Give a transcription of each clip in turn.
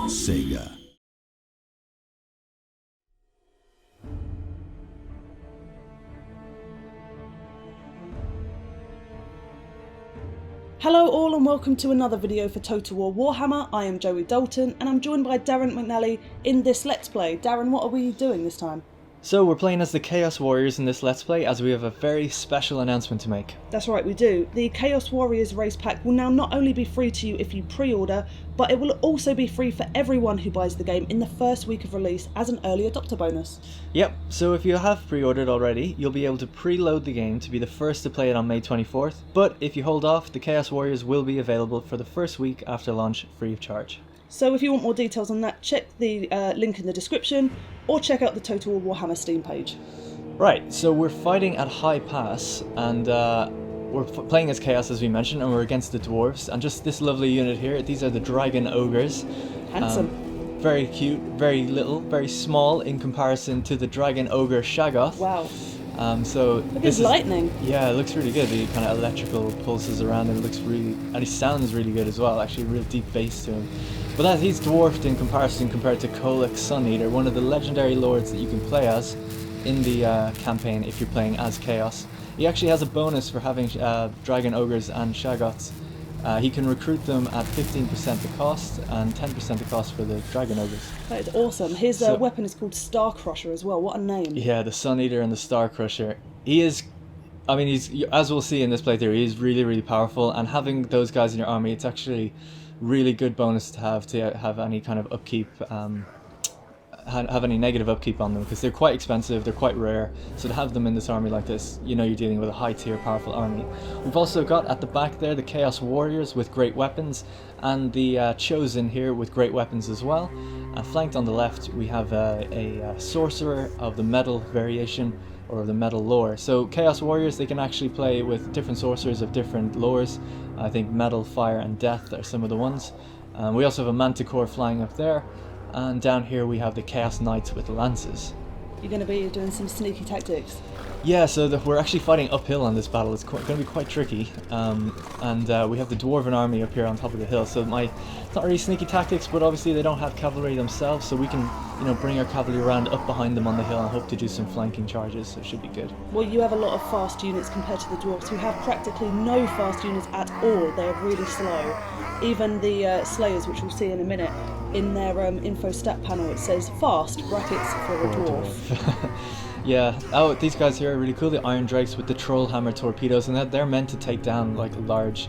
Sega. Hello all and welcome to another video for Total War Warhammer. I am Joey Dalton and I'm joined by Darren McNally in this Let's Play. Darren, what are we doing this time? So we're playing as the Chaos Warriors in this Let's Play, as we have a very special announcement to make. That's right, we do. The Chaos Warriors race pack will now not only be free to you if you pre-order, but it will also be free for everyone who buys the game in the first week of release as an early adopter bonus. Yep, so if you have pre-ordered already, you'll be able to preload the game to be the first to play it on May 24th, but if you hold off, the Chaos Warriors will be available for the first week after launch free of charge. So if you want more details on that, check the link in the description, or check out the Total War Warhammer Steam page. Right, so we're fighting at High Pass, and we're playing as Chaos as we mentioned, and we're against the Dwarves, and just this lovely unit here, these are the Dragon Ogres. Handsome. Very cute, very little, very small in comparison to the Dragon Ogre Shaggoth. Wow. So Look at lightning. Yeah, it looks really good. The kind of electrical pulses around him. It looks really, and he sounds really good as well. Actually, a real deep bass to him. But he's dwarfed in comparison compared to Kholek Suneater, one of the legendary lords that you can play as in the campaign if you're playing as Chaos. He actually has a bonus for having Dragon Ogres and Shaggoths. He can recruit them at 15% the cost and 10% the cost for the Dragon Ogres. That is awesome. His weapon is called Star Crusher as well. What a name. Yeah, the Sun Eater and the Star Crusher. He is, I mean, he's, as we'll see in this playthrough, he's really, really powerful, and having those guys in your army, it's actually really good bonus to have any kind of upkeep, have any negative upkeep on them, because they're quite expensive, they're quite rare, so to have them in this army like this, you know you're dealing with a high tier powerful army. We've also got at the back there the Chaos Warriors with great weapons, and the Chosen here with great weapons as well. Flanked on the left we have a Sorcerer of the Metal variation, or of the Metal lore. So Chaos Warriors, they can actually play with different sorcerers of different lores. I think Metal, Fire and Death are some of the ones. We also have a Manticore flying up there. And down here we have the Chaos Knights with lances. You're going to be doing some sneaky tactics. Yeah, so we're actually fighting uphill on this battle. It's going to be quite tricky. And we have the Dwarven army up here on top of the hill. So it's not really sneaky tactics, but obviously they don't have cavalry themselves, so we can, you know, bring our cavalry around up behind them on the hill and hope to do some flanking charges. So it should be good. Well, you have a lot of fast units compared to the Dwarves, who have practically no fast units at all. They're really slow. Even the Slayers, which we'll see in a minute, in their info stat panel it says fast, brackets for a dwarf. Yeah, oh, these guys here are really cool, the Iron Drakes with the Troll Hammer torpedoes, and they're meant to take down like large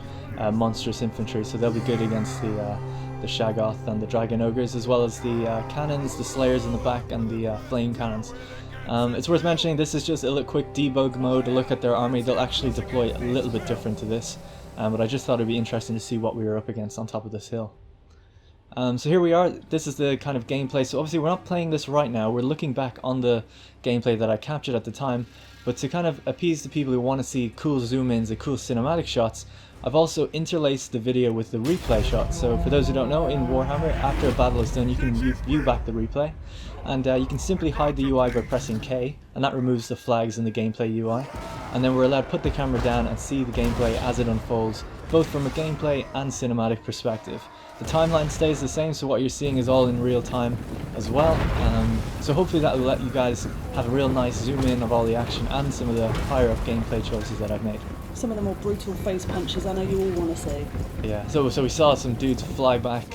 monstrous infantry, so they'll be good against the Shaggoth and the Dragon Ogres, as well as the cannons, the Slayers in the back, and the flame cannons. It's worth mentioning this is just a little quick debug mode, a look at their army. They'll actually deploy a little bit different to this, but I just thought it'd be interesting to see what we were up against on top of this hill. So here we are, this is the kind of gameplay. So obviously we're not playing this right now, we're looking back on the gameplay that I captured at the time, but to kind of appease the people who want to see cool zoom-ins and cool cinematic shots, I've also interlaced the video with the replay shots. So for those who don't know, in Warhammer, after a battle is done, you can view back the replay, and you can simply hide the UI by pressing K, and that removes the flags in the gameplay UI, and then we're allowed to put the camera down and see the gameplay as it unfolds, both from a gameplay and cinematic perspective. The timeline stays the same, so what you're seeing is all in real time as well. So hopefully that will let you guys have a real nice zoom in of all the action and some of the higher up gameplay choices that I've made. Some of the more brutal face punches I know you all want to see. Yeah, so we saw some dudes fly back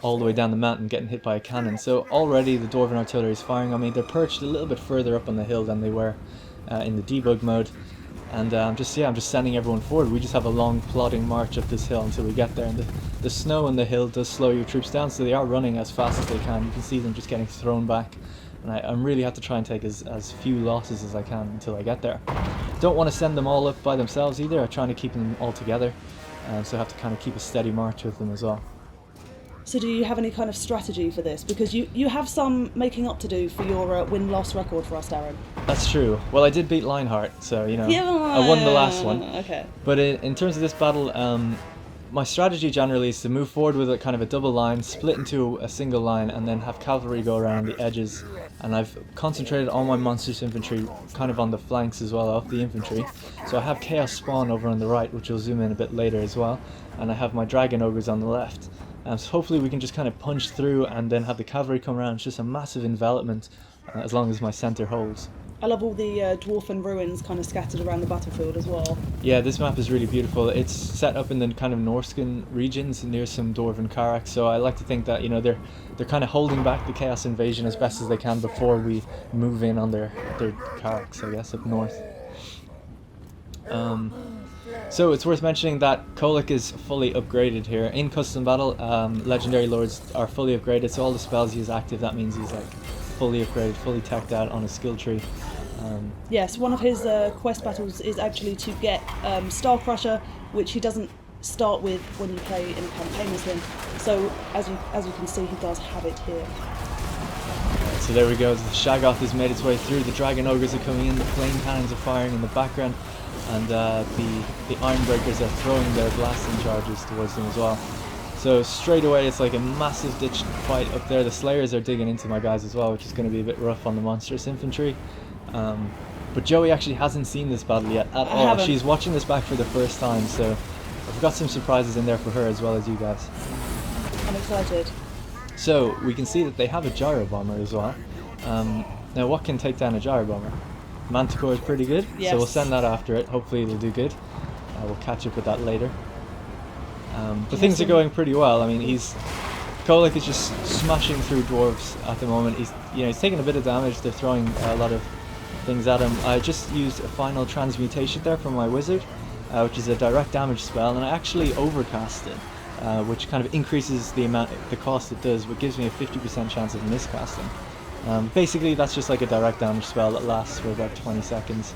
all the way down the mountain getting hit by a cannon. So already the Dwarven artillery is firing on me. They're perched a little bit further up on the hill than they were in the debug mode. And I'm just sending everyone forward. We just have a long plodding march up this hill until we get there, and the snow on the hill does slow your troops down, so they are running as fast as they can. You can see them just getting thrown back, and I really have to try and take as few losses as I can until I get there. Don't want to send them all up by themselves either. I'm trying to keep them all together, so I have to kind of keep a steady march with them as well. So do you have any kind of strategy for this? Because you have some making up to do for your win-loss record for us, Darren. That's true. Well, I did beat Lionheart, so, you know, yeah, I won the last one. Okay. But in terms of this battle, my strategy generally is to move forward with a kind of a double line, split into a single line, and then have cavalry go around the edges. And I've concentrated all my monstrous infantry kind of on the flanks as well of the infantry. So I have Chaos Spawn over on the right, which will zoom in a bit later as well. And I have my Dragon Ogres on the left. So hopefully we can just kind of punch through and then have the cavalry come around. It's just a massive envelopment as long as my centre holds. I love all the dwarfen ruins kind of scattered around the battlefield as well. Yeah, this map is really beautiful. It's set up in the kind of Norscan regions near some dwarven carracks, so I like to think that, you know, they're kind of holding back the Chaos Invasion as best as they can before we move in on their carracks, I guess, up north. So it's worth mentioning that Kholek is fully upgraded here. In Custom Battle, Legendary Lords are fully upgraded, so all the spells he has active, that means he's like fully upgraded, fully teched out on a skill tree. Yes, one of his quest battles is actually to get Star Crusher, which he doesn't start with when you play in a campaign with him. So as you can see, he does have it here. So there we go, the Shaggoth has made its way through, the Dragon Ogres are coming in, the Flame Cannons are firing in the background, and the Ironbreakers are throwing their blasting charges towards them as well. So straight away it's like a massive ditch fight up there. The Slayers are digging into my guys as well, which is going to be a bit rough on the monstrous infantry. But Joey actually hasn't seen this battle yet at all. Haven't. She's watching this back for the first time, so I've got some surprises in there for her as well as you guys. I'm excited. So we can see that they have a Gyro Bomber as well. Now what can take down a Gyro Bomber? Manticore is pretty good, Yes. so we'll send that after it. Hopefully it'll do good. We'll catch up with that later. But things are going pretty well. I mean, Kholek is just smashing through dwarves at the moment. He's taking a bit of damage. They're throwing a lot of things at him. I just used a final transmutation there from my wizard, which is a direct damage spell, and I actually overcast it, which kind of increases the cost it does, but gives me a 50% chance of miscasting. Basically, that's just like a direct damage spell that lasts for about 20 seconds.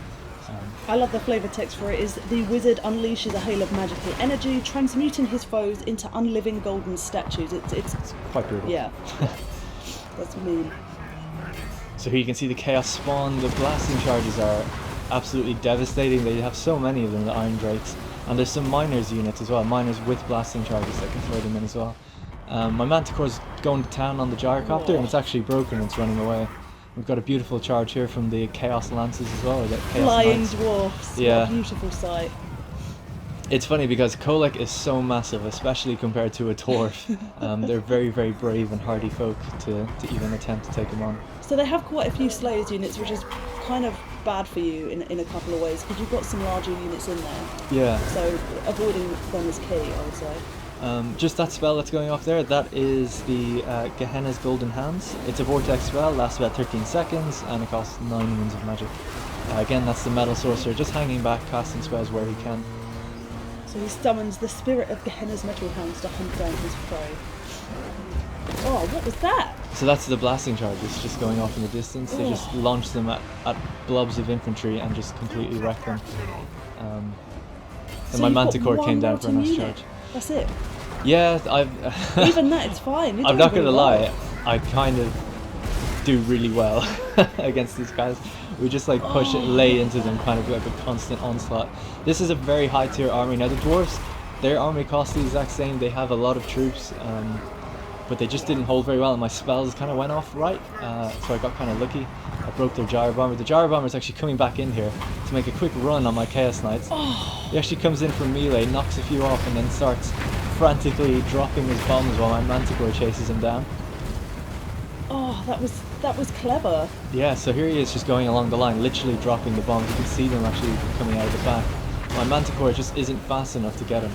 I love the flavour text for it. Is the wizard unleashes a hail of magical energy, transmuting his foes into unliving golden statues. It's Quite brutal. yeah. That's mean. So here you can see the Chaos spawn. The blasting charges are absolutely devastating. They have so many of them, the Iron Drakes. And there's some miners units as well, miners with blasting charges that can throw them in as well. My Manticore's going to town on the Gyrocopter, and it's actually broken, it's running away. We've got a beautiful charge here from the Chaos Lances as well, or the Chaos Flying Knights. dwarfs. Yeah. What a beautiful sight. It's funny because Kholek is so massive, especially compared to a dwarf. They're very, very brave and hardy folk to even attempt to take him on. So they have quite a few Slayers units, which is kind of bad for you in a couple of ways, because you've got some larger units in there. Yeah. So avoiding them is key, I would say. Just that spell that's going off there, that is the Gehenna's Golden Hands. It's a vortex spell, lasts about 13 seconds, and it costs 9 wounds of magic. Again, that's the Metal Sorcerer, just hanging back, casting spells where he can. So he summons the spirit of Gehenna's metal hounds to hunt down his prey. Oh, what was that? So that's the blasting charges, just going off in the distance. They just launch them at blobs of infantry and just completely wreck them. And So my you've got Manticore one came down for a nice unit. charge. That's it. Yeah, Even that, it's fine. You're I'm doing not going to really lie, well. I kind of do really well against these guys. We just like push it, lay into them, kind of like a constant onslaught. This is a very high tier army. Now the dwarves, their army costs the exact same. They have a lot of troops, but they just didn't hold very well, and my spells kind of went off right, so I got kind of lucky. I broke their Gyro Bomber. The Gyro Bomber is actually coming back in here to make a quick run on my Chaos Knights. He actually comes in from melee, knocks a few off, and then starts frantically dropping his bombs while my Manticore chases him down. Oh, that was clever. Yeah, so here he is just going along the line, literally dropping the bombs. You can see them actually coming out of the back. My Manticore just isn't fast enough to get him.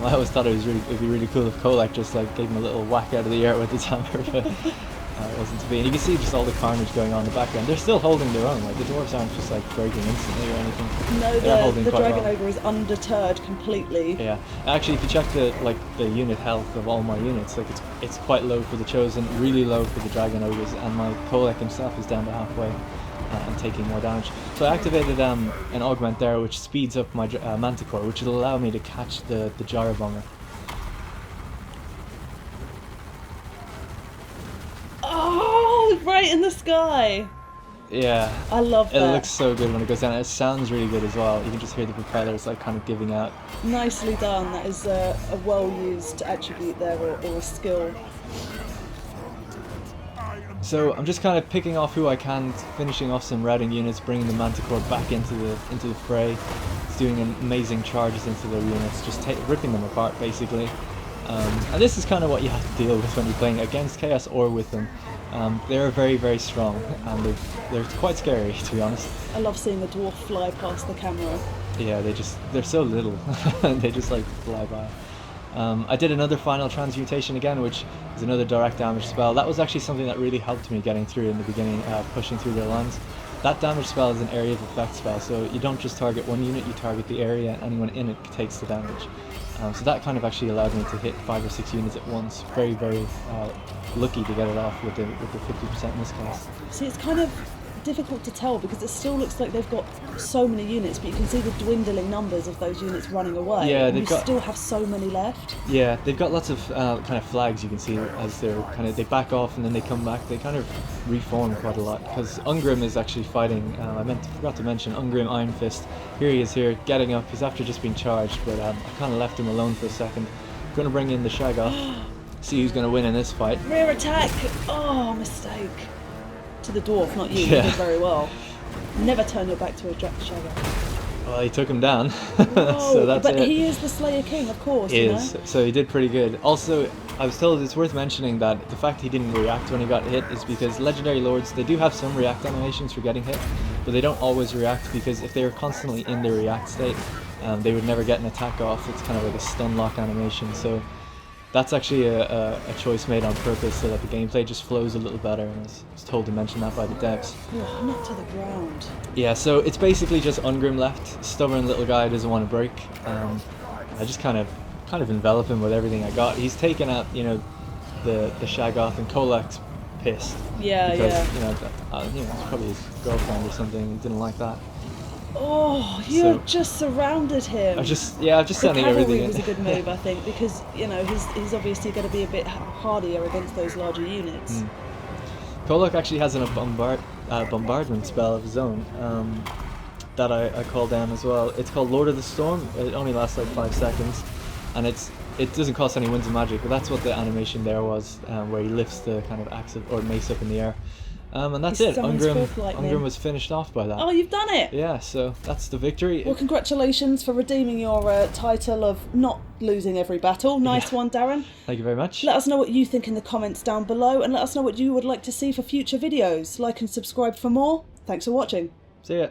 I always thought it'd be really cool if Kholek just like gave him a little whack out of the air with his hammer, but it wasn't to be. And you can see just all the carnage going on in the background. They're still holding their own. Like the dwarves aren't just like breaking instantly or anything. No, They're holding the quite Dragon well. Ogre is undeterred completely. Yeah, actually, if you check the unit health of all my units, like it's quite low for the Chosen, really low for the Dragon Ogres, and my Kholek himself is down to halfway and taking more damage. So I activated an augment there, which speeds up my Manticore, which will allow me to catch the Gyro Bomber. Oh, right in the sky. Yeah, I love that. it looks so good when it goes down. It sounds really good as well. You can just hear the propellers like kind of giving out. Nicely done. That is a well-used attribute there, or a skill. So I'm just kind of picking off who I can, finishing off some routing units, bringing the Manticore back into the fray. It's doing amazing charges into their units, just ripping them apart basically. And this is kind of what you have to deal with when you're playing against Chaos or with them. They're very, very strong, and they're quite scary, to be honest. I love seeing the dwarf fly past the camera. Yeah, they're so little, and they just like fly by. I did another final transmutation again, which is another direct damage spell. That was actually something that really helped me getting through in the beginning, pushing through their lines. That damage spell is an area of effect spell, so you don't just target one unit, you target the area, and anyone in it takes the damage. So that kind of actually allowed me to hit 5 or 6 units at once. Very, very lucky to get it off with the 50% miscast. See, it's kind of difficult to tell because it still looks like they've got so many units, but you can see the dwindling numbers of those units running away. Yeah, and still have so many left. Yeah, they've got lots of kind of flags you can see as they back off and then they come back. They kind of reform quite a lot because Ungrim is actually fighting. Forgot to mention Ungrim Iron Fist. Here he is here, getting up. He's after just being charged, but I kind of left him alone for a second. I'm going to bring in the Shaggoth. See who's going to win in this fight. Rear attack! Oh, mistake. To the dwarf, not you. Yeah. You did very well. Never turn your back to a Shaggoth. Well, he took him down. Whoa, So that's but it. he is the Slayer King, of course. He you is. know? So he did pretty good. Also, I was told it's worth mentioning that the fact he didn't react when he got hit is because Legendary Lords, they do have some react animations for getting hit, but they don't always react because if they were constantly in their react state, they would never get an attack off. It's kind of like a stun lock animation. So that's actually a choice made on purpose so that the gameplay just flows a little better, and I was told to mention that by the devs. Oh, not to the ground. Yeah, so it's basically just Ungrim left. Stubborn little guy, doesn't want to break. I just kind of envelop him with everything I got. He's taken out, the Shaggoth, and Kholek's pissed. Yeah, because, yeah. It's probably his girlfriend or something. He didn't like that. Oh, you just surrounded him. I'm just sending the everything cavalry in. was a good move, I think, because he's obviously going to be a bit hardier against those larger units. Kholek actually has a bombardment spell of his own that I call down as well. It's called Lord of the Storm. It only lasts like 5 seconds, and it doesn't cost any winds of magic, but that's what the animation there was, where he lifts the kind of axe or mace up in the air. And that's it. Ungrim was finished off by that. Oh, you've done it! Yeah, so that's the victory. Well, congratulations for redeeming your title of not losing every battle. Nice one, Darren. Thank you very much. Let us know what you think in the comments down below, and let us know what you would like to see for future videos. Like and subscribe for more. Thanks for watching. See ya.